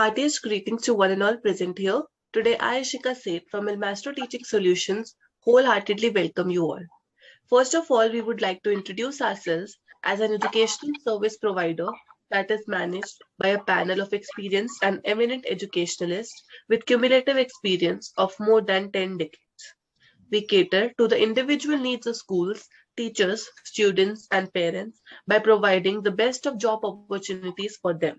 Heartiest greetings to one and all present here. Today, I, Ishika Seth from Maestro Teaching Solutions, wholeheartedly welcome you all. First of all, we would like to introduce ourselves as an educational service provider that is managed by a panel of experienced and eminent educationalists with cumulative experience of more than 10 decades. We cater to the individual needs of schools, teachers, students, and parents by providing the best of job opportunities for them.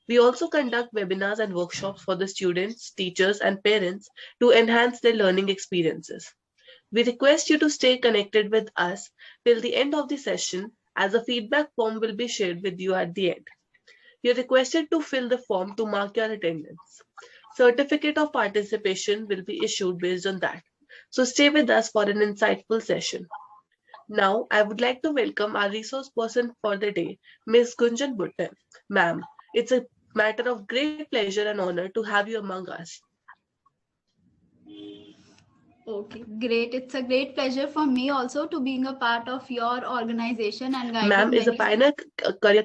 We also conduct webinars and workshops for the students, teachers, and parents to enhance their learning experiences. We request you to stay connected with us till the end of the session, as a feedback form will be shared with you at the end. You're requested to fill the form to mark your attendance. Certificate of participation will be issued based on that. So stay with us for an insightful session. Now, I would like to welcome our resource person for the day, Ms. Gunjan Bhuttan. Ma'am, it's a matter of great pleasure and honor to have you among us. Okay, great. It's a great pleasure for me also to being a part of your organization and guiding Ma'am is a many pioneer career.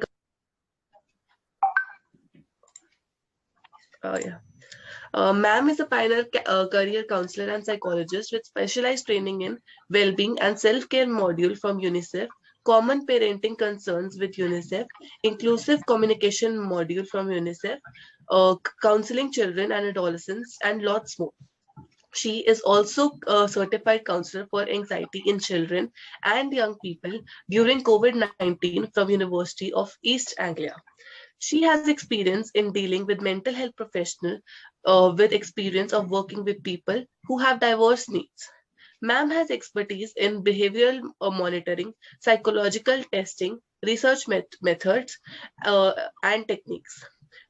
Ma'am is a pioneer career counselor and psychologist with specialized training in well-being and self-care module from UNICEF, common parenting concerns with UNICEF, inclusive communication module from UNICEF, counseling children and adolescents, and lots more. She is also a certified counselor for anxiety in children and young people during COVID-19 from University of East Anglia. She has experience in dealing with mental health professionals with experience of working with people who have diverse needs. Ma'am has expertise in behavioral monitoring, psychological testing, research methods, and techniques.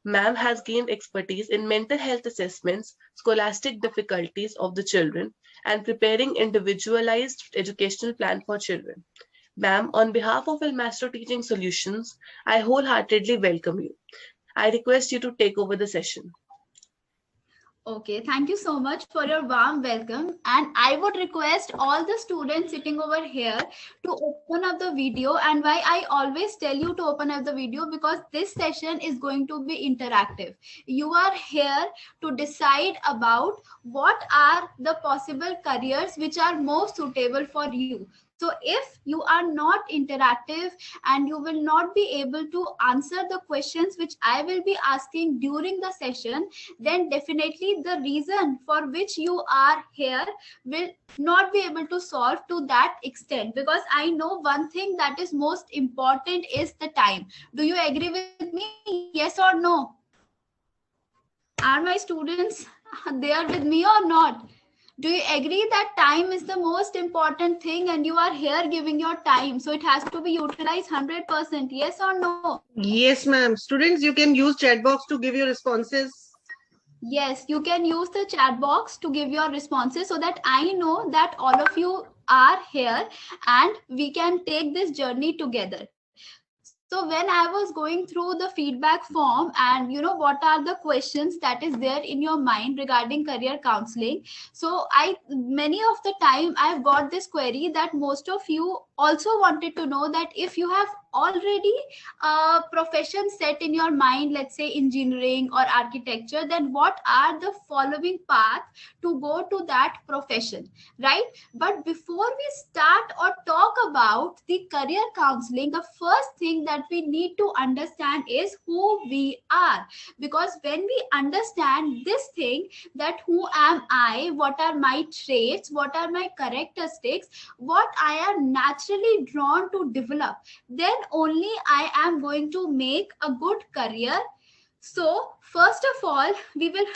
Ma'am has gained expertise in mental health assessments, scholastic difficulties of the children, and preparing individualized educational plan for children. Ma'am, on behalf of Maestro Teaching Solutions, I wholeheartedly welcome you. I request you to take over the session. Okay, thank you so much for your warm welcome. And I would request all the students sitting over here to open up the video. And why I always tell you to open up the video, because this session is going to be interactive. You are here to decide about what are the possible careers which are most suitable for you. So if you are not interactive and you will not be able to answer the questions which I will be asking during the session, then definitely the reason for which you are here will not be able to solve to that extent, because I know one thing that is most important is the time. Do you agree with me? Yes or no? Are my students there with me or not? Do you agree that time is the most important thing and you are here giving your time, so it has to be utilized 100%? Yes or no? Yes, ma'am. Students, you can use chat box to give your responses. Yes, you can use the chat box to give your responses, so that I know that all of you are here and we can take this journey together. So when I was going through the feedback form, and what are the questions that is there in your mind regarding career counseling, so many of the time I've got this query that most of you also wanted to know that if you have already a profession set in your mind, let's say engineering or architecture, then what are the following path to go to that profession, right? But before we start or talk about the career counseling, the first thing that we need to understand is who we are. Because when we understand this thing, that who am I, what are my traits, what are my characteristics, what I am naturally drawn to develop, then only I am going to make a good career. So first of all, we will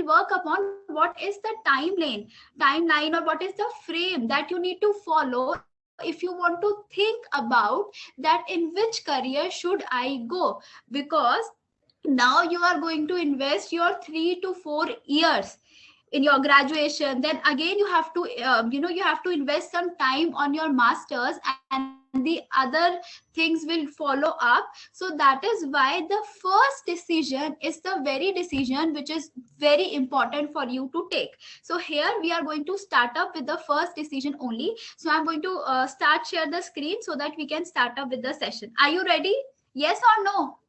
work upon what is the timeline, or what is the frame that you need to follow if you want to think about that in which career should I go. Because now you are going to invest your 3 to 4 years in your graduation, then again you have to you have to invest some time on your masters, and the other things will follow up. So that is why the first decision is the very decision which is very important for you to take. So here we are going to start up with the first decision only. So I'm going to share the screen so that we can start up with the session. Are you ready? Yes or no?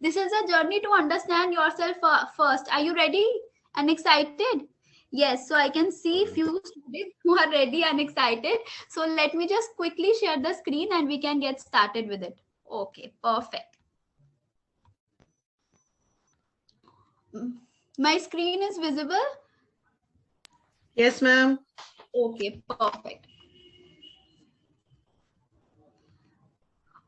This is a journey to understand yourself first. Are you ready and excited? Yes, so I can see few students who are ready and excited. So let me just quickly share the screen and we can get started with it. Okay, perfect. My screen is visible? Yes, ma'am. Okay, perfect.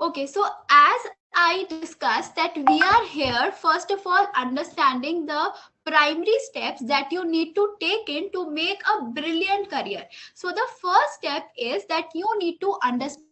Okay, so as I discussed that we are here, first of all, understanding the primary steps that you need to take in to make a brilliant career. So the first step is that you need to understand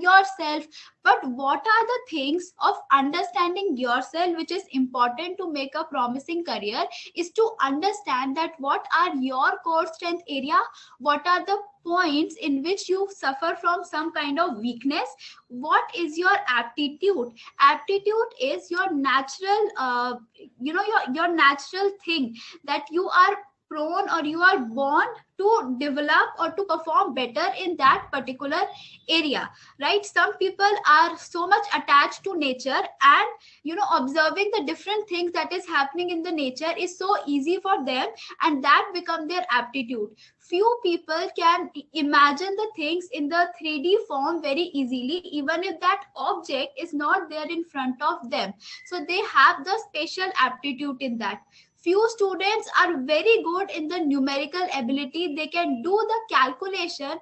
yourself. But what are the things of understanding yourself which is important to make a promising career is to understand that what are your core strength area, what are the points in which you suffer from some kind of weakness, what is your aptitude. Aptitude is your natural your natural thing that you are prone or you are born to develop or to perform better in that particular area, right? Some people are so much attached to nature, and observing the different things that is happening in the nature is so easy for them, and that become their aptitude. Few people can imagine the things in the 3D form very easily, even if that object is not there in front of them. So they have the special aptitude in that. Few students are very good in the numerical ability. They can do the calculation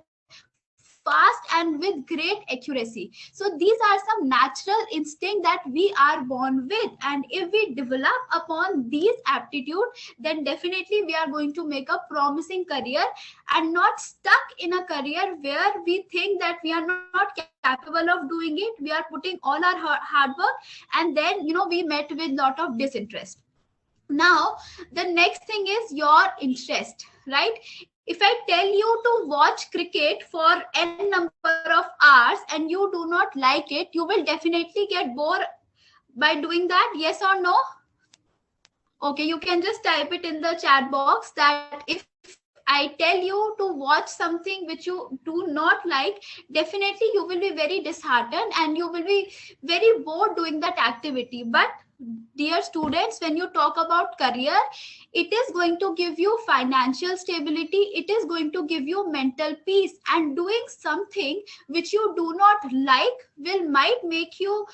fast and with great accuracy. So these are some natural instinct that we are born with, and if we develop upon these aptitude, then definitely we are going to make a promising career, and not stuck in a career where we think that we are not capable of doing it. We are putting all our hard work, and then we met with lot of disinterest. Now the next thing is your interest, right? If I tell you to watch cricket for n number of hours and you do not like it, you will definitely get bored by doing that, yes or no? Okay, you can just type it in the chat box that if I tell you to watch something which you do not like, definitely you will be very disheartened and you will be very bored doing that activity. But dear students, when you talk about career, it is going to give you financial stability, it is going to give you mental peace, and doing something which you do not like will might make you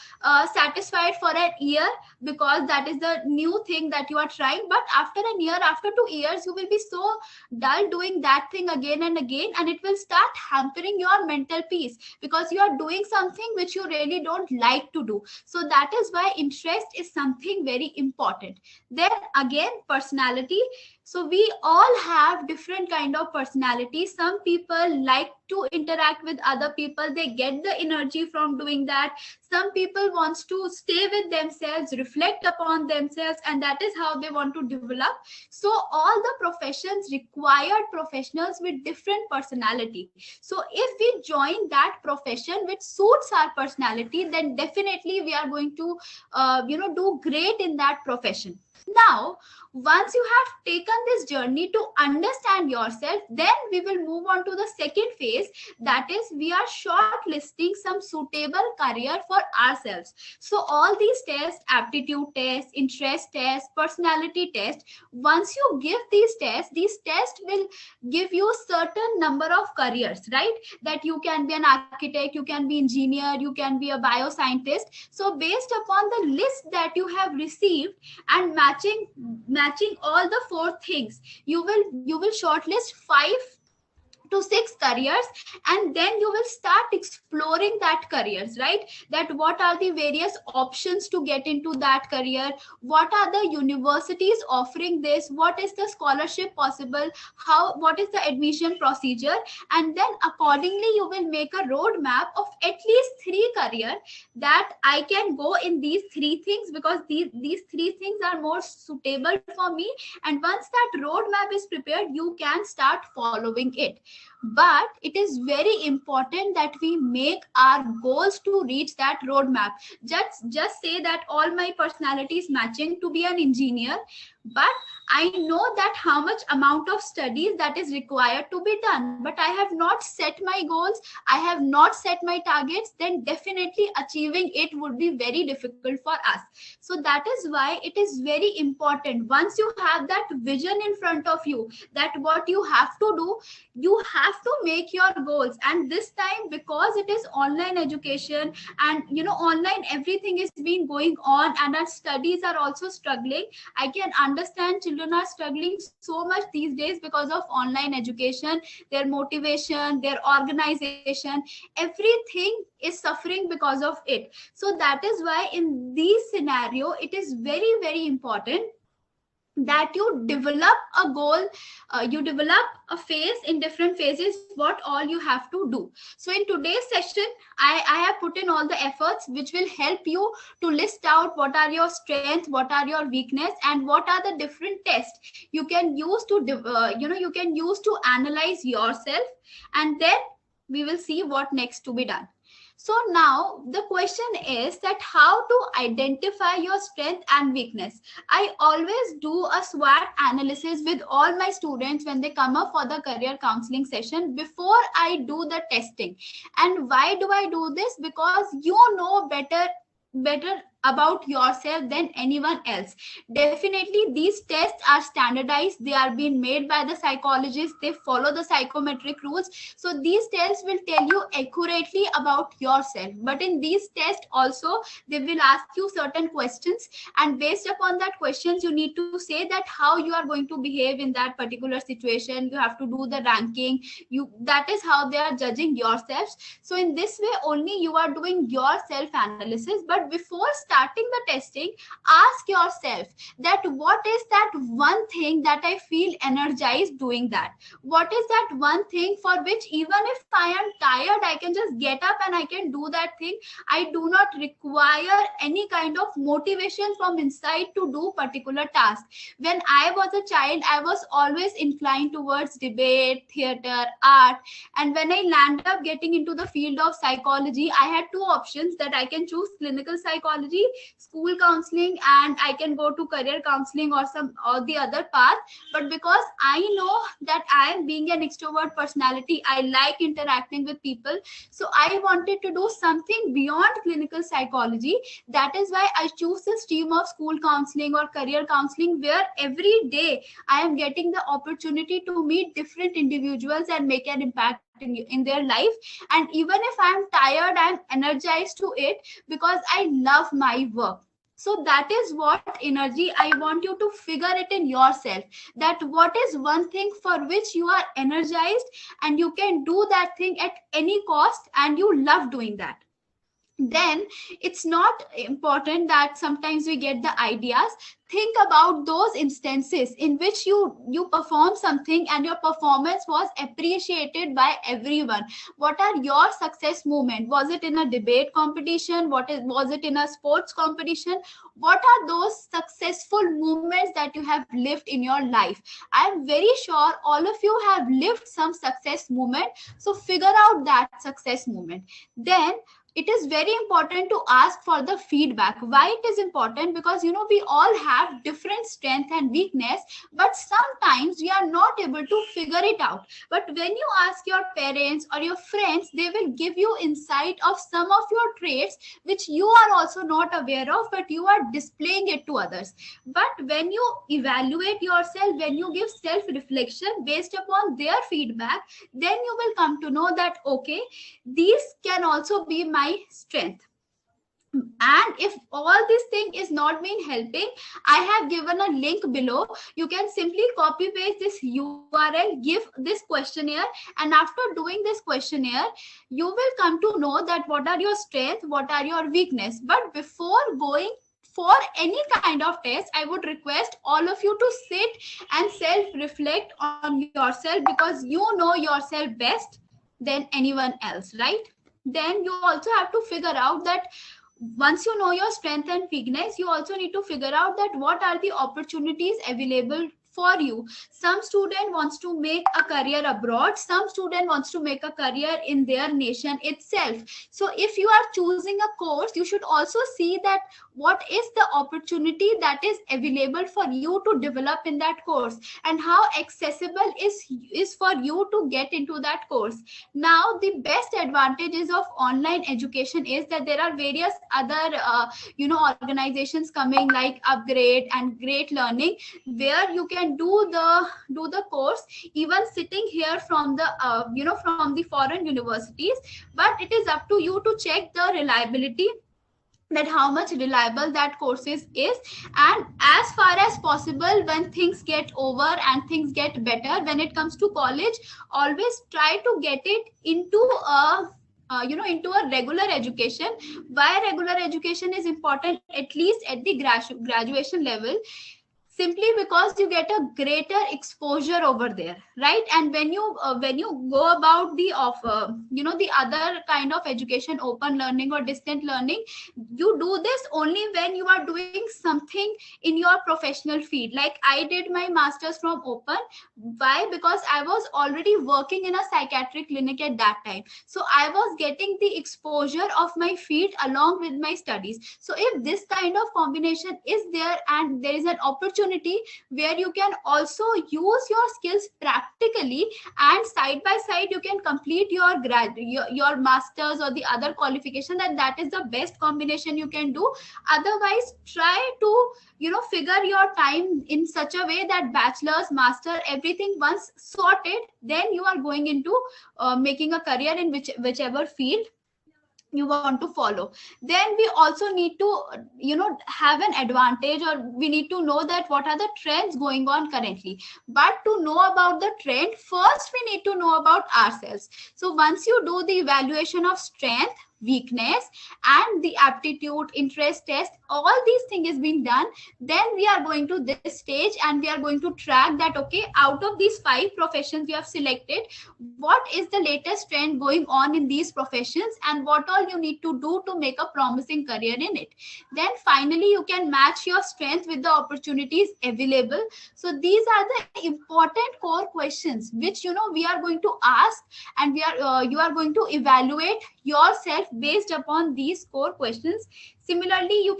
satisfied for an year, because that is the new thing that you are trying. But after a year, after 2 years, you will be so dull doing that thing again and again, and it will start hampering your mental peace, because you are doing something which you really don't like to do. So that is why interest is something very important. Then again, personality. So we all have different kind of personality. Some people like to interact with other people, they get the energy from doing that. Some people wants to stay with themselves, reflect upon themselves, and that is how they want to develop. So all the professions required professionals with different personality. So if we join that profession which suits our personality, then definitely we are going to do great in that profession. Now, once you have taken this journey to understand yourself, then we will move on to the second phase, that is we are shortlisting some suitable career for ourselves. So all these tests, aptitude test, interest test, personality test, once you give these tests will give you certain number of careers, right? That you can be an architect, you can be engineer, you can be a bioscientist. So based upon the list that you have received and matching all the four things, you will shortlist 5 to 6 careers, and then you will start exploring that careers, right? That what are the various options to get into that career, what are the universities offering this, what is the scholarship possible, what is the admission procedure, and then accordingly you will make a roadmap of at least 3 career that I can go in these 3 things, because these 3 things are more suitable for me. And once that roadmap is prepared, you can start following it. but it is very important that we make our goals to reach that roadmap. Just say that all my personality is matching to be an engineer, but I know that how much amount of studies that is required to be done, but I have not set my goals, I have not set my targets, then definitely achieving it would be very difficult for us. So that is why it is very important, once you have that vision in front of you, that what you have to do, you have to make your goals. And this time, because it is online education, and online everything is being going on, and our studies are also struggling, I can understand children are struggling so much these days because of online education. Their motivation, their organization, everything is suffering because of it. So that is why in these scenario, it is very, very important that you develop a goal, you develop a phase, in different phases what all you have to do. So in today's session, I have put in all the efforts which will help you to list out what are your strengths, what are your weakness, and what are the different tests you can use to you can use to analyze yourself. And then we will see what next to be done. So now the question is that how to identify your strength and weakness. I always do a SWOT analysis with all my students when they come up for the career counseling session before I do the testing. And why do I do this? Because you know better about yourself than anyone else. Definitely these tests are standardized, they are being made by the psychologists, they follow the psychometric rules. So these tests will tell you accurately about yourself. But in these tests also, they will ask you certain questions, and based upon that questions, you need to say that how you are going to behave in that particular situation. You have to do the ranking. That is how they are judging yourselves. So in this way only you are doing your self analysis. But before starting the testing, ask yourself that what is that one thing that I feel energized doing that? What is that one thing for which even if I am tired, I can just get up and I can do that thing? I do not require any kind of motivation from inside to do particular task. When I was a child, I was always inclined towards debate, theater, art, and when I landed up getting into the field of psychology, I had two options, that I can choose clinical psychology, school counseling, and I can go to career counseling or the other path. But because I know that I am being an extrovert personality, I like interacting with people, so I wanted to do something beyond clinical psychology. That is why I choose the stream of school counseling or career counseling, where every day I am getting the opportunity to meet different individuals and make an impact in their life. And even if I'm tired, I'm energized to it because I love my work. So that is what energy I want you to figure it in yourself, that what is one thing for which you are energized and you can do that thing at any cost and you love doing that. Then it's not important that sometimes we get the ideas. Think about those instances in which you perform something and your performance was appreciated by everyone. What are your success moments? Was it in a debate competition? Was it in a sports competition? What are those successful moments that you have lived in your life? I am very sure all of you have lived some success moment. So figure out that success moment. Then it is very important to ask for the feedback. Why it is important? Because we all have different strength and weakness, but sometimes we are not able to figure it out. But when you ask your parents or your friends, they will give you insight of some of your traits which you are also not aware of, but you are displaying it to others. But when you evaluate yourself, when you give self-reflection based upon their feedback, then you will come to know that okay, these can also be my strength. And if all this thing is not been helping, I have given a link below. You can simply copy paste this URL, give this questionnaire, and after doing this questionnaire, you will come to know that what are your strengths, what are your weakness. But before going for any kind of test, I would request all of you to sit and self-reflect on yourself, because you know yourself best than anyone else, right? Then you also have to figure out that once you know your strength and weakness, you also need to figure out that what are the opportunities available for you. Some student wants to make a career abroad, some student wants to make a career in their nation itself. So if you are choosing a course, you should also see that what is the opportunity that is available for you to develop in that course, and how accessible is for you to get into that course. Now the best advantages of online education is that there are various other organizations coming like Upgrade and Great Learning, where you can do the course even sitting here from the from the foreign universities. But it is up to you to check the reliability, that how much reliable that courses is. And as far as possible, when things get over and things get better, when it comes to college, always try to get it into a into a regular education. Why regular education is important, at least at the graduation level? Simply because you get a greater exposure over there, right? And when you go about the the other kind of education, open learning or distant learning, you do this only when you are doing something in your professional field. Like I did my masters from open. Why? Because I was already working in a psychiatric clinic at that time, so I was getting the exposure of my field along with my studies. So if this kind of combination is there, and there is an opportunity where you can also use your skills practically, and side by side you can complete your masters or the other qualification, then that is the best combination you can do. Otherwise, try to figure your time in such a way that bachelor's, master, everything once sorted, then you are going into making a career in whichever field you want to follow. Then we also need to have an advantage, or we need to know that what are the trends going on currently. But to know about the trend, first we need to know about ourselves. So once you do the evaluation of strength, weakness, and the aptitude interest test, all these things is being done, then we are going to this stage and we are going to track that, okay, out of these 5 professions you have selected, what is the latest trend going on in these professions, and what all you need to do to make a promising career in it. Then finally you can match your strength with the opportunities available. So these are the important core questions which we are going to ask, and you are going to evaluate yourself based upon these core questions. Similarly, you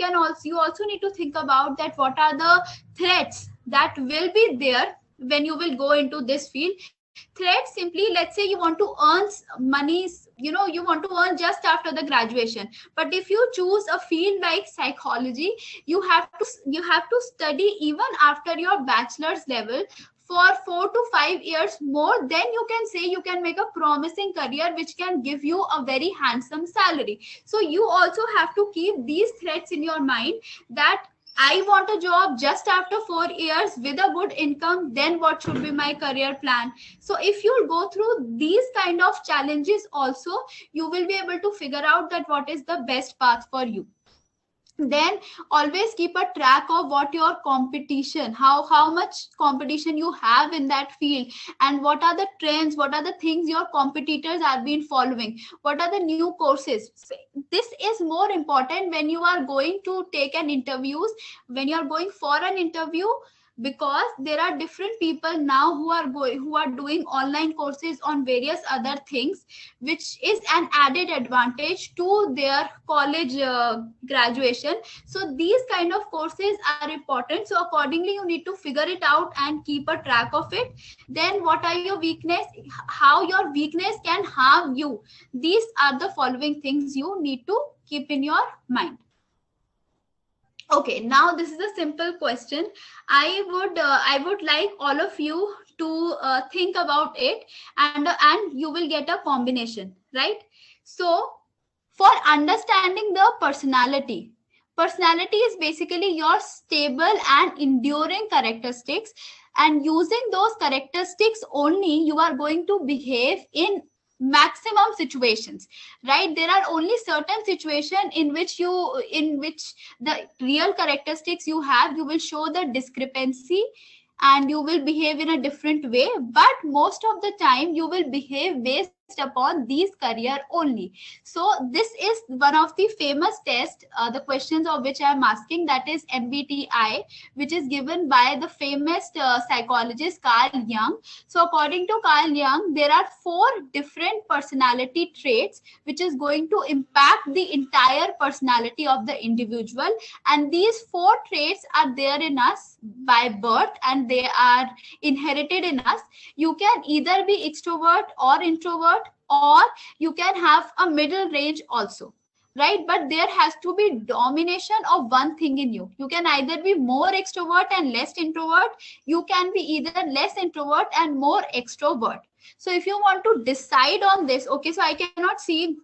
also need to think about that what are the threats that will be there when you will go into this field. Threats, simply, let's say you want to earn money, you want to earn just after the graduation, but if you choose a field like psychology, you have to study even after your bachelor's level for 4 to 5 years more. Then you can say you can make a promising career which can give you a very handsome salary. So you also have to keep these threats in your mind, that I want a job just after 4 years with a good income, then what should be my career plan? So if you go through these kind of challenges also, you will be able to figure out that what is the best path for you. Then always keep a track of what your competition, how much competition you have in that field, and what are the trends, what are the things your competitors are been following, what are the new courses. This is more important when you are going to take an interviews, when you are going for an interview, because there are different people now who are doing online courses on various other things, which is an added advantage to their college graduation. So these kind of courses are important, so accordingly you need to figure it out and keep a track of it. Then what are your weakness, how your weakness can harm you? These are the following things you need to keep in your mind. Okay, now this is a simple question. I would like all of you to think about it, and you will get a combination, right? So for understanding the personality is basically your stable and enduring characteristics, and using those characteristics only you are going to behave in maximum situations, right? There are only certain situations in which the real characteristics you have, you will show the discrepancy and you will behave in a different way, but most of the time you will behave based upon these career only. So this is one of the famous tests, the questions of which I am asking, that is MBTI, which is given by the famous psychologist Carl Jung. So according to Carl Jung, there are 4 different personality traits which is going to impact the entire personality of the individual, and these 4 traits are there in us by birth and they are inherited in us. You can either be extrovert or introvert, or you can have a middle range also, right? But there has to be domination of one thing in you. You can either be more extrovert and less introvert, you can be either less introvert and more extrovert. So if you want to decide on this, okay, so I cannot see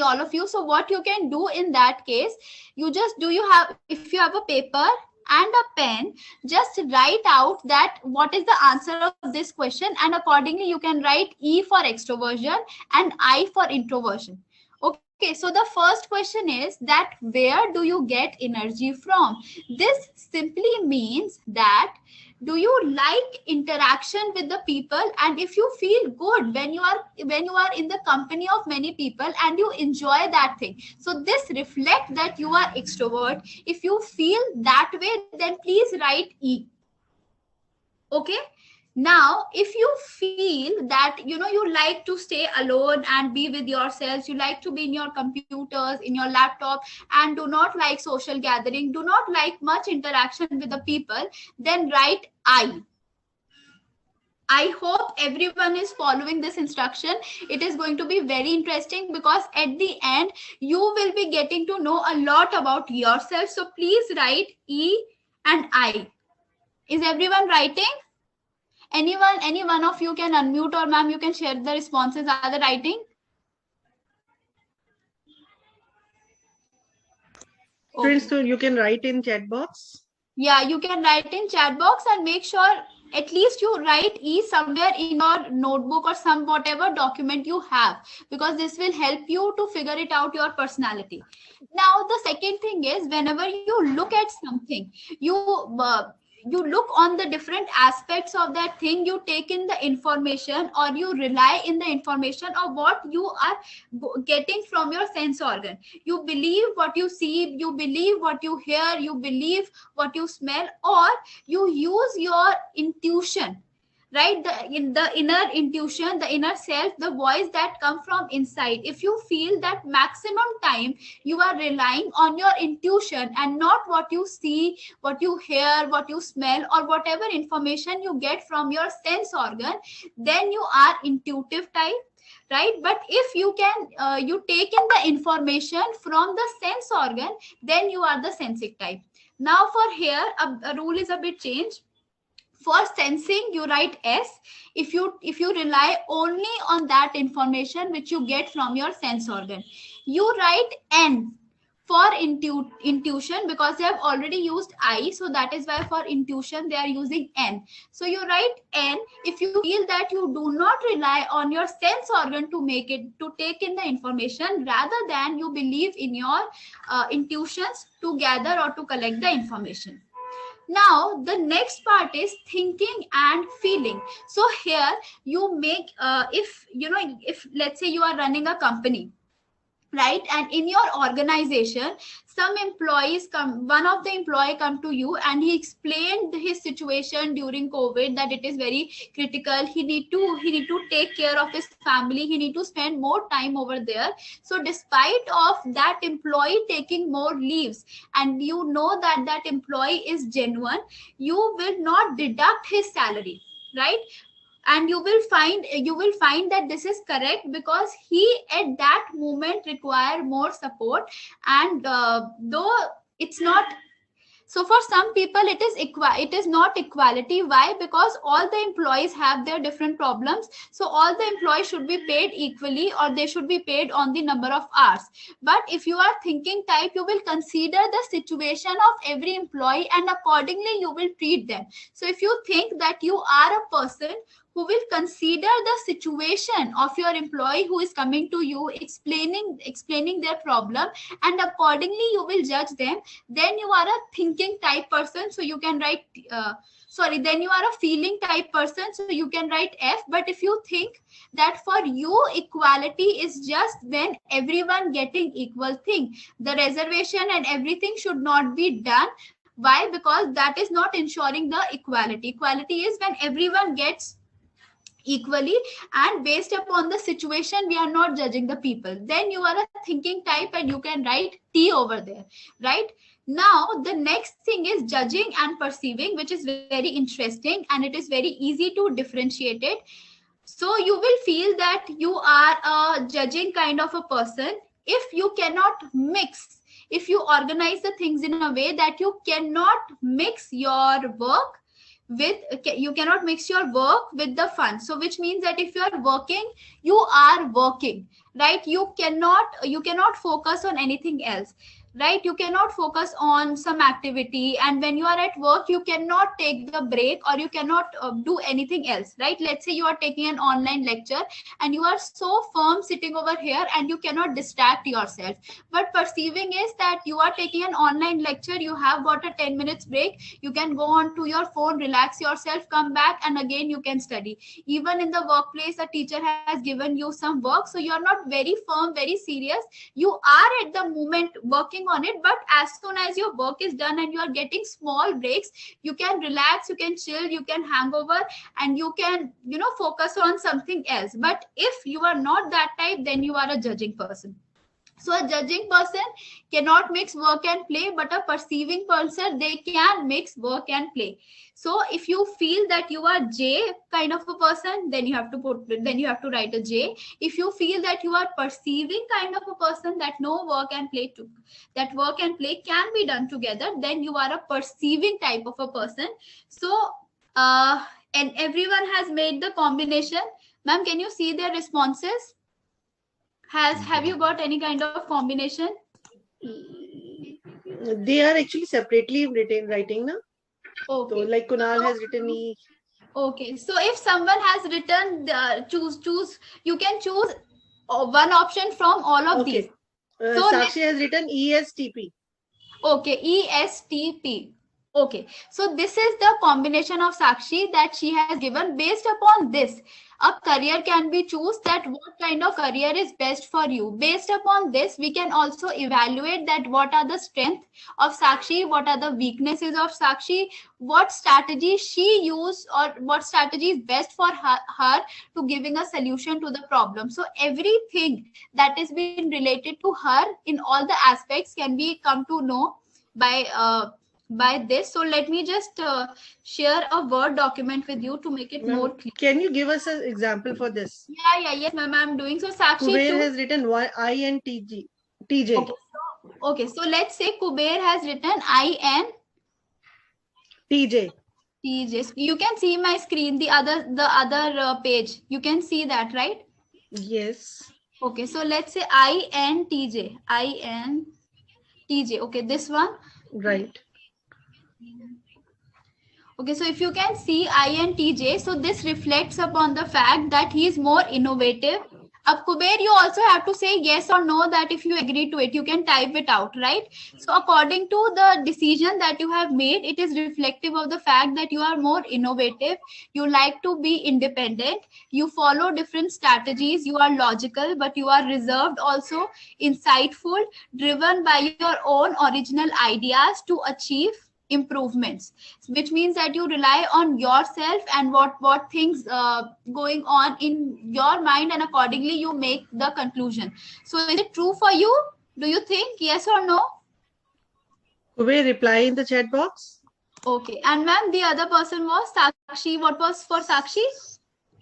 all of you, so what you can do in that case, you just if you have a paper and a pen, just write out that what is the answer of this question, and accordingly you can write E for extroversion and I for introversion. Okay, so the first question is that where do you get energy from? This simply means that do you like interaction with the people, and if you feel good when you are in the company of many people and you enjoy that thing, so this reflects that you are extrovert. If you feel that way, then please write E. Okay, now if you feel that you like to stay alone and be with yourselves, you like to be in your computers, in your laptop, and do not like social gathering, do not like much interaction with the people, then write I. I hope everyone is following this instruction. It is going to be very interesting because at the end you will be getting to know a lot about yourself. So please write E and I. Is everyone writing? Any one of you can unmute, or ma'am, you can share the responses. Are they writing? Friends, so you can write in chat box. Yeah, you can write in chat box, and make sure at least you write E somewhere in your notebook or some whatever document you have, because this will help you to figure it out, your personality. Now, the second thing is, whenever you look at something, you look on the different aspects of that thing, you take in the information, or you rely in the information of what you are getting from your sense organ. You believe what you see, you believe what you hear, you believe what you smell, or you use your intuition, right? The inner intuition, the inner self, the voice that comes from inside. If you feel that maximum time you are relying on your intuition and not what you see, what you hear, what you smell, or whatever information you get from your sense organ, then you are intuitive type, right? But if you can you take in the information from the sense organ, then you are the sensic type. Now for here a rule is a bit changed. For sensing, you write S if you rely only on that information which you get from your sense organ. You write N for intuition, because they have already used I, so that is why for intuition they are using N. So you write N if you feel that you do not rely on your sense organ to take in the information, rather than you believe in your intuitions to gather or to collect the information. Now, the next part is thinking and feeling. So here you make, if let's say you are running a company, right? And in your organization, some employees one of the employee come to you and he explained his situation during COVID, that it is very critical. He need to take care of his family. He need to spend more time over there. So despite of that employee taking more leaves, and you know that that employee is genuine, you will not deduct his salary, right? And you will find that this is correct, because he at that moment require more support. And though it's not, so for some people it is not equality. Why? Because all the employees have their different problems, so all the employees should be paid equally, or they should be paid on the number of hours. But if you are thinking type, you will consider the situation of every employee and accordingly you will treat them. So if you think that you are a person who will consider the situation of your employee who is coming to you, explaining their problem, and accordingly you will judge them. Then you are a thinking type person, so you can write then you are a feeling type person, so you can write F. But if you think that for you equality is just when everyone getting equal thing, the reservation and everything should not be done. Why? Because that is not ensuring the equality. Equality is when everyone gets equally, and based upon the situation we are not judging the people. Then you are a thinking type, and you can write T over there, right? Now the next thing is judging and perceiving, which is very interesting, and it is very easy to differentiate it. So you will feel that you are a judging kind of a person if you cannot mix, if you organize the things in a way that you cannot mix your work with the fun. So which means that if you are working, you are working, right? You cannot focus on anything else, right? You cannot focus on some activity, and when you are at work you cannot take the break, or you cannot do anything else, right? Let's say you are taking an online lecture and you are so firm sitting over here and you cannot distract yourself. But perceiving is that you are taking an online lecture, you have got a 10 minutes break, you can go on to your phone, relax yourself, come back, and again you can study. Even in the workplace, a teacher has given you some work, so you are not very firm, very serious, you are at the moment working on it. But as soon as your work is done and you are getting small breaks, you can relax, you can chill, you can hang over, and you can focus on something else. But if you are not that type, then you are a judging person. So a judging person cannot mix work and play, but a perceiving person, they can mix work and play. So if you feel that you are J kind of a person, then you have to write a J. If you feel that you are perceiving kind of a person, that work and play can be done together, then you are a perceiving type of a person. So and everyone has made the combination. Ma'am, can you see their responses? Have you got any kind of combination? They are actually separately writing now. Okay. So like Kunal has written E. Okay. So if someone has written choose, you can choose one option from all of these. So Sakshi has written ESTP. Okay, ESTP. Okay, so this is the combination of Sakshi that she has given. Based upon this, a career can be choose that what kind of career is best for you. Based upon this, we can also evaluate that what are the strengths of Sakshi, what are the weaknesses of Sakshi, what strategy she used, or what strategy is best for her to giving a solution to the problem. So everything that is being related to her in all the aspects can be come to know by this. So let me just share a Word document with you to make it more clear. Can you give us an example for this? Yes, ma'am, I'm doing. So Sakshi Kuber has written TJ. Okay, so let's say Kuber has written TJ. You can see my screen, the other page. You can see that, right? Yes. Okay, so let's say INTJ. Okay, this one. Right. Okay, so if you can see INTJ, so this reflects upon the fact that he is more innovative. Up Kuber, you also have to say yes or no, that if you agree to it, you can type it out, right? So according to the decision that you have made, it is reflective of the fact that you are more innovative, you like to be independent, you follow different strategies, you are logical, but you are reserved also, insightful, driven by your own original ideas to achieve improvements, which means that you rely on yourself and what things going on in your mind, and accordingly you make the conclusion. So is it true for you? Do you think yes or no? Kuber, reply in the chat box. Okay, and ma'am, the other person was Sakshi. What was for Sakshi?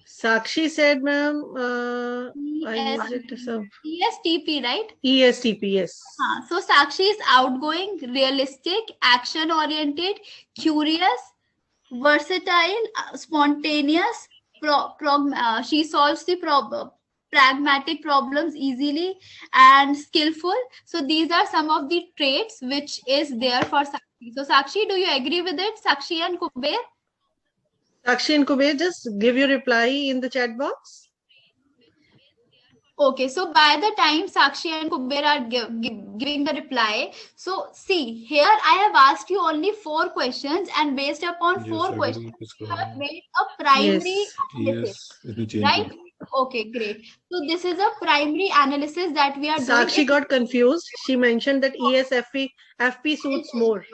Sakshi said, ma'am, ESTP, right? ESTP, yes. So Sakshi is outgoing, realistic, action-oriented, curious, versatile, spontaneous. She solves the pragmatic problems easily, and skillful. So these are some of the traits which is there for Sakshi. So Sakshi, do you agree with it? Sakshi and Kuber? Sakshi and Kuber, just give your reply in the chat box. Okay, so by the time Sakshi and Kuber are giving the reply, so see, here I have asked you only 4 questions, and based upon 4 questions, you have made a primary analysis, right? Okay, great. So this is a primary analysis that we are doing. Sakshi got confused. She mentioned that ESFP FP suits more.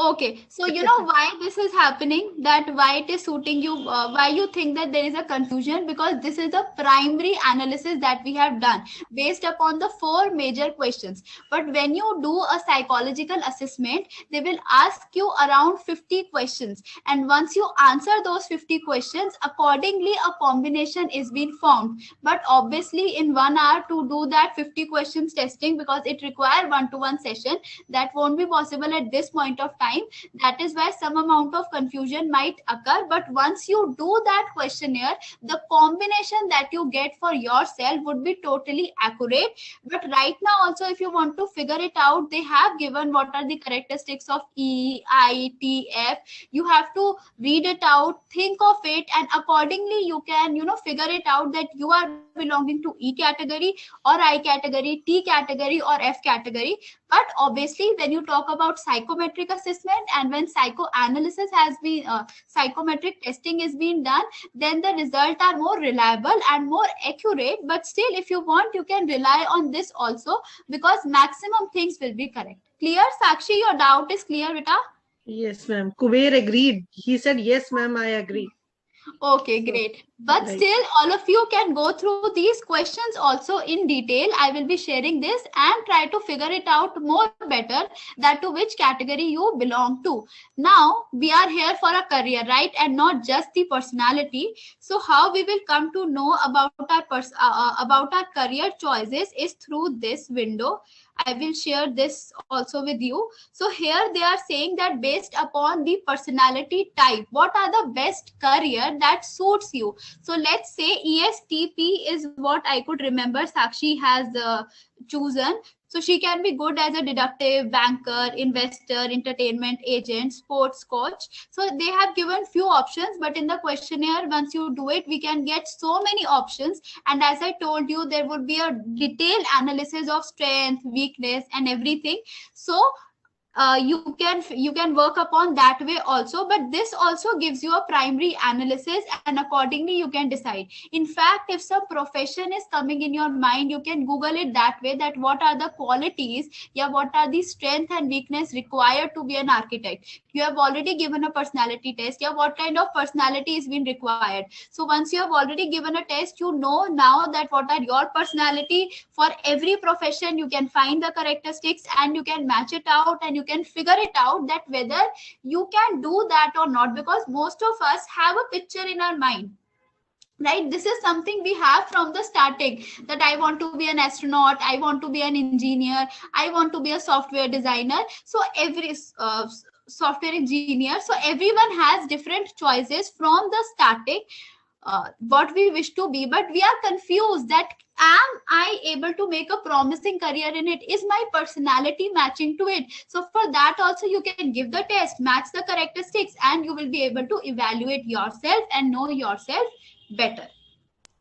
Okay, so you know why this is happening, that why it is suiting you, why you think that there is a confusion, because this is the primary analysis that we have done based upon the 4 major questions. But when you do a psychological assessment, they will ask you around 50 questions, and once you answer those 50 questions, accordingly a combination is being formed. But obviously in 1 hour to do that 50 questions testing, because it requires one-to-one session, that won't be possible at this point of time. That is why some amount of confusion might occur. But once you do that questionnaire, the combination that you get for yourself would be totally accurate. But right now also, if you want to figure it out, they have given what are the characteristics of E, I, T, F. You have to read it out, think of it, and accordingly you can figure it out that you are belonging to E category or I category, T category or F category. But obviously when you talk about psychometric assessment, and when psychoanalysis has been psychometric testing is being done, then the results are more reliable and more accurate. But still, if you want, you can rely on this also, because maximum things will be correct. Clear, Sakshi? Your doubt is clear, Vita? Yes, ma'am. Kuber agreed. He said, yes, ma'am, I agree. Okay, great. But right. Still, all of you can go through these questions also in detail. I will be sharing this and try to figure it out more better, that to which category you belong to. Now, we are here for a career, right? And not just the personality. So how we will come to know about our career choices is through this window. I will share this also with you. So here they are saying that based upon the personality type, what are the best career that suits you? So let's say ESTP is what I could remember Sakshi has chosen. So she can be good as a deductive, banker, investor, entertainment agent, sports coach. So they have given few options, but in the questionnaire, once you do it, we can get so many options. And as I told you, there would be a detailed analysis of strength, weakness, and everything. So you can work upon that way also, but this also gives you a primary analysis, and accordingly you can decide. In fact, if some profession is coming in your mind, you can Google it that way, that what are the qualities, what are the strength and weakness required to be an architect. You have already given a personality test, what kind of personality is being required. So once you have already given a test, you know now that what are your personality. For every profession you can find the characteristics and you can match it out, and you can figure it out that whether you can do that or not, because most of us have a picture in our mind, right? This is something we have from the starting, that I want to be an astronaut, I want to be an engineer, I want to be a software designer. So every software engineer, so everyone has different choices from the starting, what we wish to be. But we are confused that am I able to make a promising career in it? Is my personality matching to it? So for that also you can give the test, match the characteristics, and you will be able to evaluate yourself and know yourself better.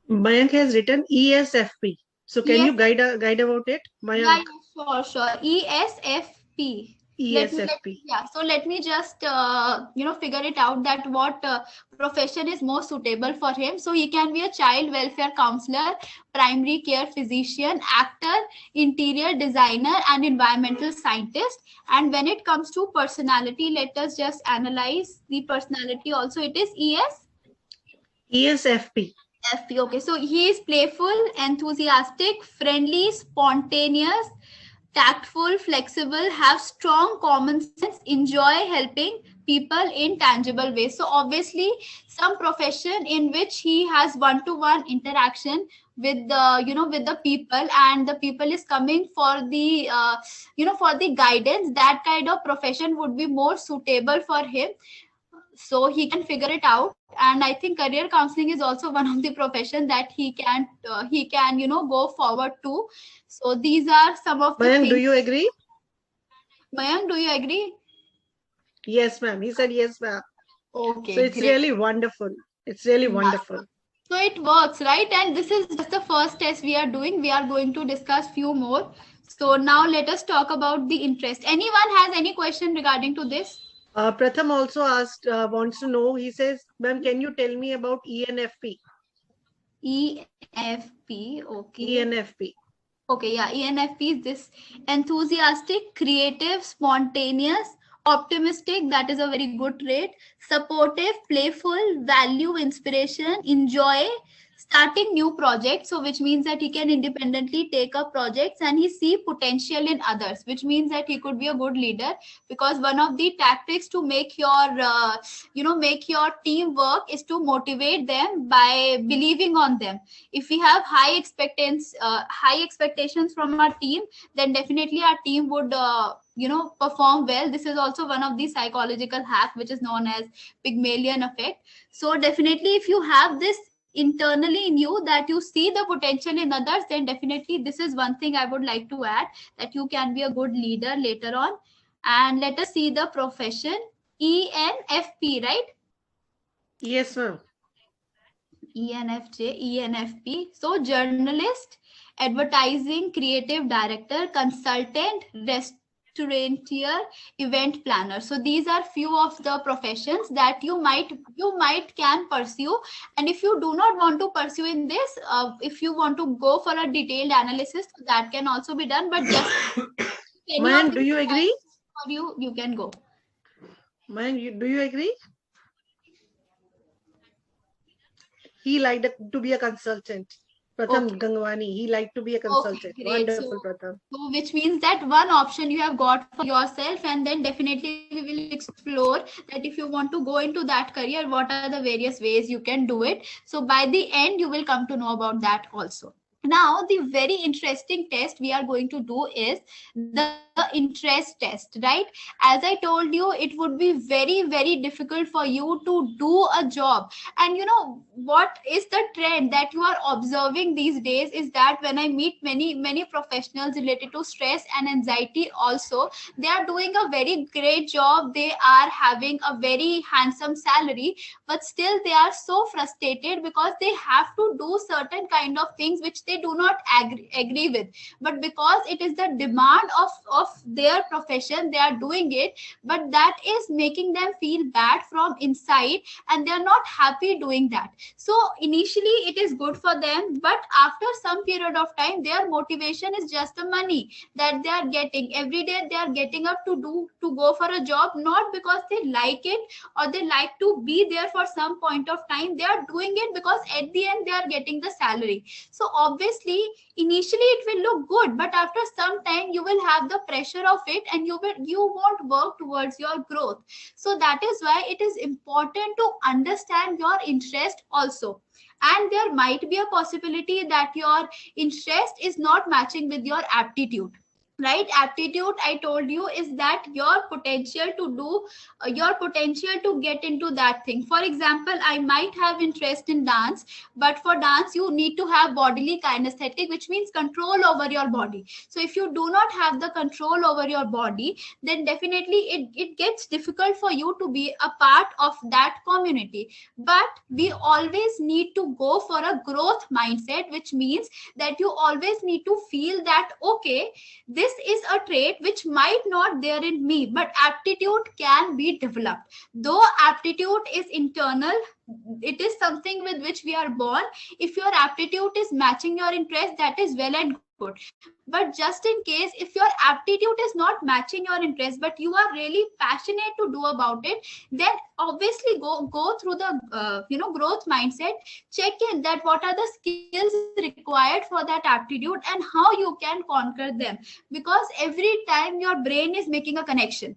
Mayank has written ESFP. So can you guide about it, Mayank? Yeah, sure. ESFP. ESFP. So let me just figure it out, that what profession is most suitable for him. So he can be a child welfare counselor, primary care physician, actor, interior designer, and environmental scientist. And when it comes to personality, let us just analyze the personality also. It is ESFP. FP. Okay, so he is playful, enthusiastic, friendly, spontaneous, tactful, flexible, have strong common sense, enjoy helping people in tangible ways. So obviously some profession in which he has one-to-one interaction with the with the people, and the people is coming for the for the guidance, that kind of profession would be more suitable for him, so he can figure it out. And I think career counseling is also one of the profession that he can go forward to. So these are some of the Mayank, things. do you agree? Mayank, do you agree? Yes, ma'am. He said yes, ma'am. Okay, So it's great. really wonderful. It's really Yeah. wonderful. So it works, right? And this is just the first test we are doing. We are going to discuss few more. So now let us talk about the interest. Anyone has any question regarding to this? Pratham also asked, wants to know, he says, ma'am, can you tell me about ENFP? ENFP, okay. ENFP. Okay, yeah, ENFP is this enthusiastic, creative, spontaneous, optimistic. That is a very good trait. Supportive, playful, value, inspiration, enjoy starting new projects. So, which means that he can independently take up projects and he see potential in others, which means that he could be a good leader, because one of the tactics to make make your team work is to motivate them by believing on them. If we have high expectations from our team, then definitely our team would perform well. This is also one of the psychological hack which is known as Pygmalion effect. So definitely if you have this internally in you, that you see the potential in others, then definitely this is one thing I would like to add, that you can be a good leader later on. And let us see the profession. ENFP, right? Yes, ma'am. ENFJ, ENFP. So, journalist, advertising, creative director, consultant, restaurateur, event planner. So, these are few of the professions that you might can pursue. And if you do not want to pursue in this, if you want to go for a detailed analysis, that can also be done. But just any of Mayank, do these you agree? for you can go. Mayank, do you agree? He liked to be a consultant. Pratham Okay. Gangwani, he liked to be a Okay, consultant. great. Wonderful, Pratham. So which means that one option you have got for yourself, and then definitely we will explore that if you want to go into that career, what are the various ways you can do it. So by the end, you will come to know about that also. Now, the very interesting test we are going to do is the interest test, right? As I told you, it would be very, very difficult for you to do a job. And you know what is the trend that you are observing these days is that when I meet many professionals related to stress and anxiety also, they are doing a very great job. They are having a very handsome salary, but still they are so frustrated because they have to do certain kind of things which they do not agree with, but because it is the demand of their profession, they are doing it, but that is making them feel bad from inside, and they are not happy doing that. So initially it is good for them, but after some period of time, their motivation is just the money that they are getting every day. They are getting up to go for a job, not because they like it or they like to be there for some point of time. They are doing it because at the end they are getting the salary. So obviously initially it will look good, but after some time you will have the pressure of it, and you won't work towards your growth. So that is why it is important to understand your interest also. And there might be a possibility that your interest is not matching with your aptitude, right? Aptitude, I told you, is that your potential to do your potential to get into that thing. For example, I might have interest in dance, but for dance you need to have bodily kinesthetic, which means control over your body. So if you do not have the control over your body, then definitely it gets difficult for you to be a part of that community. But we always need to go for a growth mindset, which means that you always need to feel that okay, this is a trait which might not there in me, but aptitude can be developed. Though aptitude is internal, it is something with which we are born. If your aptitude is matching your interest, that is well and good. But just in case if your aptitude is not matching your interest, but you are really passionate to do about it, then obviously go through the growth mindset. Check in that what are the skills required for that aptitude and how you can conquer them, because every time your brain is making a connection,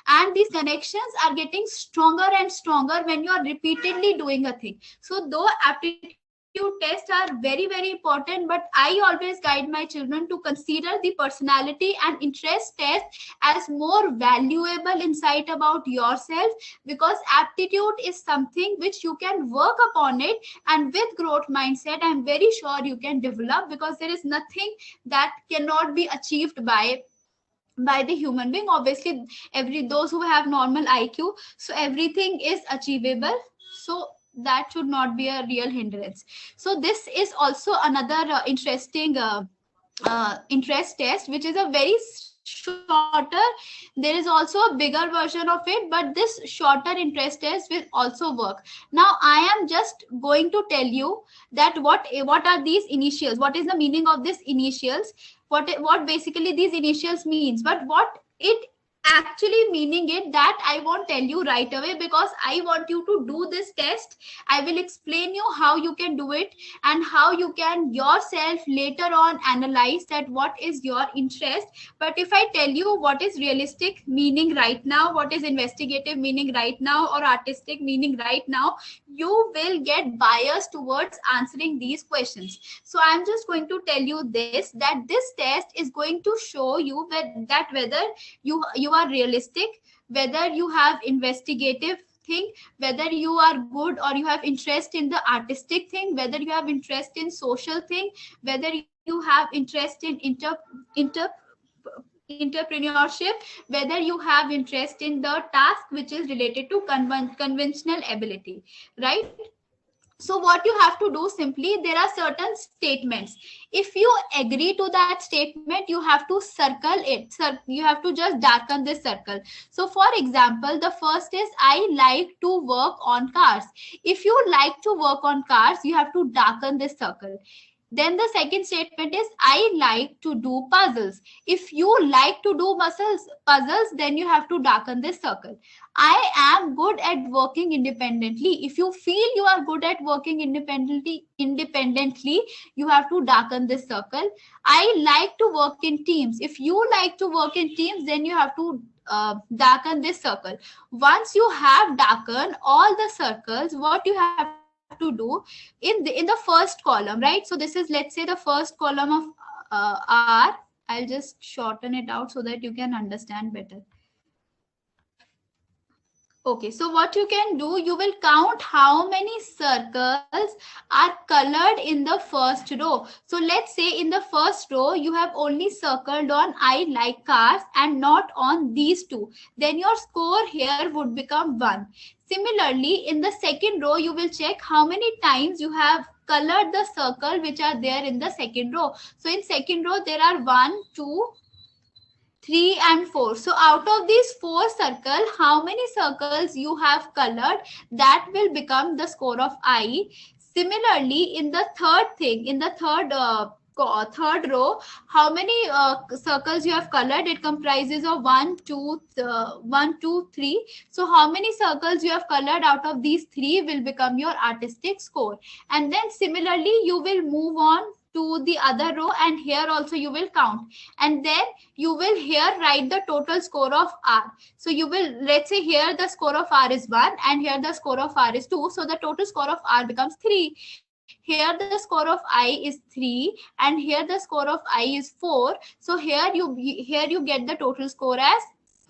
and these connections are getting stronger and stronger when you are repeatedly doing a thing. So though aptitude tests are very, very important, but I always guide my children to consider the personality and interest test as more valuable insight about yourself, because aptitude is something which you can work upon it, and with growth mindset I'm very sure you can develop, because there is nothing that cannot be achieved by by the human being. Obviously, those who have normal IQ, so everything is achievable. So that should not be a real hindrance. So this is also another interesting interest test, which is a very shorter. There is also a bigger version of it, but this shorter interest test will also work. Now I am just going to tell you that what are these initials, what is the meaning of these initials, what basically these initials means, but what it actually meaning it, that I won't tell you right away, because I want you to do this test. I will explain you how you can do it, and how you can yourself later on analyze that what is your interest. But if I tell you what is realistic meaning right now, what is investigative meaning right now, or artistic meaning right now, you will get biased towards answering these questions. So I'm just going to tell you this, that this test is going to show you that whether you are realistic, whether you have investigative thing, whether you are good or you have interest in the artistic thing, whether you have interest in social thing, whether you have interest in entrepreneurship, whether you have interest in the task which is related to conventional ability, right? So what you have to do, simply there are certain statements. If you agree to that statement, you have to circle it. You have to just darken this circle. So for example, the first is I like to work on cars. If you like to work on cars, you have to darken this circle. Then the second statement is I like to do puzzles. If you like to do puzzles, then you have to darken this circle. I am good at working independently. If you feel you are good at working independently, you have to darken this circle. I like to work in teams. If you like to work in teams, then you have to darken this circle. Once you have darkened all the circles, what you have to do in the first column, right? So this is, let's say, the first column of R. I'll just shorten it out so that you can understand better. Okay, so what you can do, you will count how many circles are colored in the first row. So let's say in the first row, you have only circled on I like cars and not on these two. Then your score here would become 1. Similarly, in the second row, you will check how many times you have colored the circle which are there in the second row. So in second row, there are 1, 2, 3 and 4. So out of these 4 circles, how many circles you have colored, that will become the score of I. Similarly, in the third thing, in the third row, how many circles you have colored, it comprises of 1, 2, 3. So how many circles you have colored out of these 3 will become your artistic score. And then similarly, you will move on to the other row, and here also you will count, and then you will here write the total score of R. So you will, let's say here the score of R is 1 and here the score of R is 2, so the total score of R becomes 3. Here the score of I is 3 and here the score of I is 4. So here you get the total score as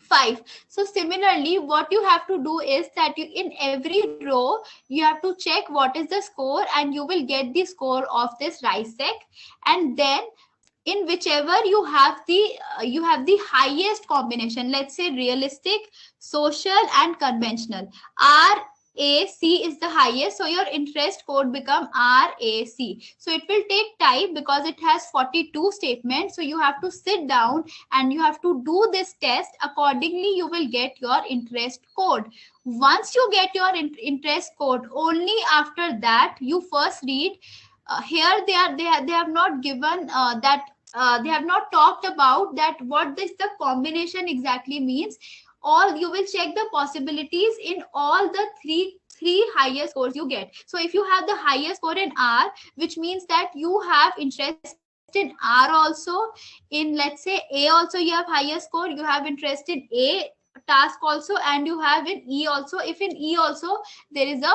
5. So similarly, what you have to do is that in every row you have to check what is the score, and you will get the score of this RISEC. And then in whichever you have the highest combination, let's say realistic, social and conventional, RAC is the highest, so your interest code become RAC. So it will take time because it has 42 statements. So you have to sit down and you have to do this test. Accordingly, you will get your interest code. Once you get your interest code, only after that you first read. Here they have not given that. They have not talked about that what this the combination exactly means. All you will check the possibilities in all the three highest scores you get. So if you have the highest score in R, which means that you have interest in R also. In, let's say, A also you have highest score, you have interest in A task also, and you have in E also. If in E also there is a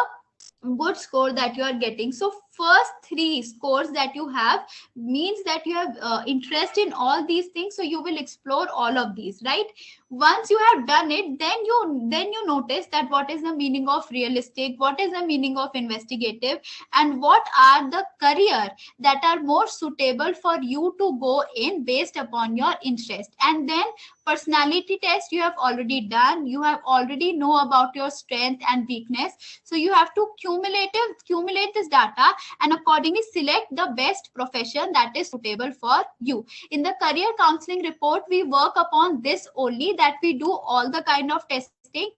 good score that you are getting. So first 3 scores that you have means that you have interest in all these things, so you will explore all of these, right? Once you have done it, then you notice that what is the meaning of realistic, what is the meaning of investigative, and what are the career that are more suitable for you to go in based upon your interest. And then personality test you have already done, you have already know about your strength and weakness, so you have to accumulate this data and accordingly select the best profession that is suitable for you. In the career counseling report, we work upon this only, that we do all the kind of testing,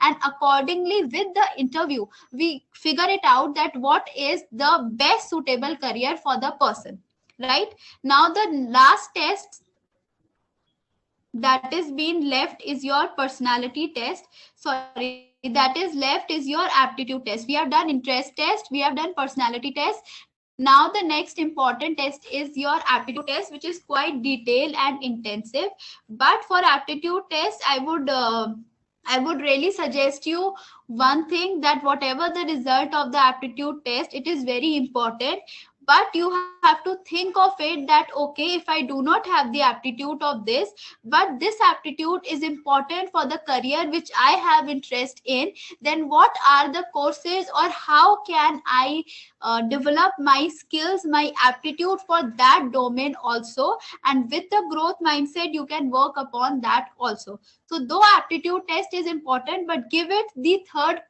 and accordingly with the interview we figure it out that what is the best suitable career for the person, right? Now the last test that is being left is your personality test. Sorry, that is left is your aptitude test. We have done interest test, we have done personality test. Now the next important test is your aptitude test, which is quite detailed and intensive. But for aptitude test, I would really suggest you one thing, that whatever the result of the aptitude test, it is very important. But you have to think of it that, okay, if I do not have the aptitude of this, but this aptitude is important for the career which I have interest in, then what are the courses, or how can I develop my skills, my aptitude for that domain also? And with the growth mindset, you can work upon that also. So though aptitude test is important, but give it the third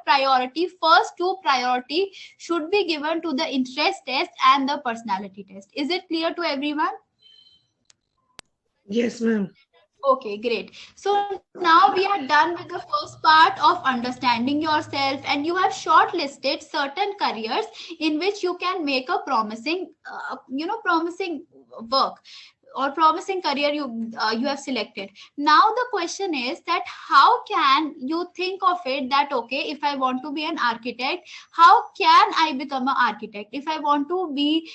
priority. First 2 priority should be given to the interest test and the personality test. Is it clear to everyone? Yes, ma'am. Okay, great. So now we are done with the first part of understanding yourself, and you have shortlisted certain careers in which you can make a promising, promising work or promising career you have selected. Now the question is that how can you think of it that, okay, if I want to be an architect, how can I become an architect? If I want to be